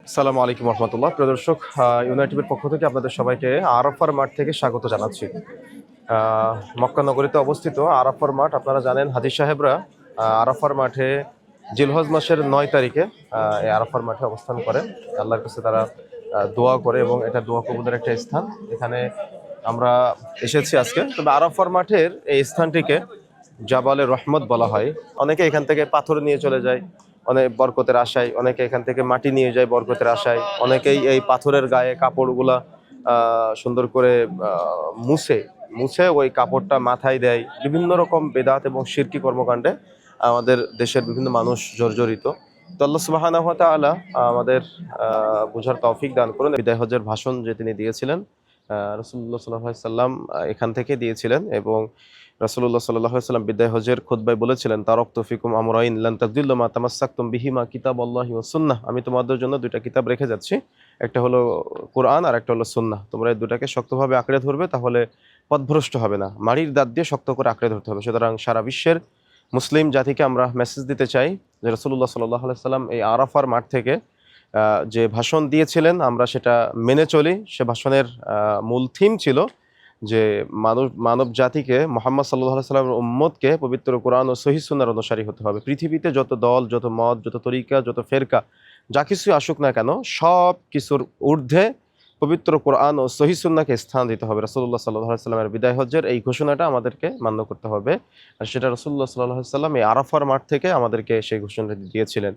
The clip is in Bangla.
আসসালামু আলাইকুম রহমতুল্লাহ। প্রিয় দর্শক, ইউনাইটেডের পক্ষ থেকে আপনাদের সবাইকে আরাফার মাঠ থেকে স্বাগত জানাচ্ছি। মক্কা নগরীতে অবস্থিত আরাফার মাঠ, আপনারা জানেন হাজী সাহেবরা আরাফার মাঠে জিলহজ মাসের ৯ তারিখে এই আরাফার মাঠে অবস্থান করে। আল্লাহর কাছে তারা দোয়া করে এবং এটা দোয়া কবুলের একটা স্থান। এখানে আমরা এসেছি আজকে। তবে আরাফার মাঠের এই স্থানটিকে জাবালে রহমত বলা হয়। অনেকে এখান থেকে পাথর নিয়ে চলে যায় অনেক বরকতের আশায়, অনেকে এখান থেকে মাটি নিয়ে যায় বরকতের আশায়, অনেকেই এই পাথরের গায়ে কাপড়গুলা সুন্দর করে মুছে মুছে ওই কাপড়টা মাথায় দেয়। বিভিন্ন রকম বেদাত এবং শিরকি কর্মকাণ্ডে আমাদের দেশের বিভিন্ন মানুষ জর্জরিত। তো আল্লাহ সুবহানাহু ওয়া তাআলা আমাদের বুঝার তৌফিক দান করুন। বিদায় হজের ভাষণ যে তিনি দিয়েছিলেন, রাসূলুল্লাহ সাল্লাল্লাহু আলাইহি ওয়াসাল্লাম এখান থেকে দিয়েছিলেন এবং রাসূলুল্লাহ সাল্লাল্লাহু আলাইহি ওয়াসাল্লাম বিদায় হজের খুতবায় বলেছিলেন, তারাকতু ফিকুম আমরাইন লান তাযিল্লু মা তামাসসাকতুম বিহিমা কিতাবাল্লাহি ওয়াস সুন্নাহ। আমি তোমাদের জন্য দুইটা কিতাব রেখে যাচ্ছি, একটা হলো কোরআন আর একটা হলো সুন্নাহ। তোমরা এই দুটাকে শক্তভাবে আঁকড়ে ধরবে, তাহলে পথভ্রষ্ট হবে না। মাড়ির দাঁত দিয়ে শক্ত করে আঁকড়ে ধরতে হবে। সুতরাং সারা বিশ্বের মুসলিম জাতিকে আমরা মেসেজ দিতে চাই যে রাসূলুল্লাহ সাল্লাল্লাহু আলাইহি ওয়াসাল্লাম এই আরাফার মাঠ থেকে যে ভাষণ দিয়েছিলেন আমরা সেটা মেনে চলি। সে ভাষণের মূল থিম ছিল যে মানব জাতিকে, মুহাম্মদ সাল্লাল্লাহু আলাইহি সাল্লামের উম্মতকে পবিত্র কোরআন ও সহিহ সুন্নাহর অনুসারী হতে হবে। পৃথিবীতে যত দল, যত মত, যত তরিকা, যত ফেরকা, যা কিছুই আসুক না কেন, সব কিছুর ঊর্ধ্বে পবিত্র কোরআন ও সহিহ সুন্নাহকে স্থান দিতে হবে। রাসূলুল্লাহ সাল্লাল্লাহু আলাইহি সাল্লামের বিদায় হজ্জের এই ঘোষণাটা আমাদেরকে মান্য করতে হবে। আর সেটা রাসূলুল্লাহ সাল্লাল্লাহু আলাইহি সাল্লাম এই আরাফার মাঠ থেকে আমাদেরকে সেই ঘোষণাটি দিয়েছিলেন।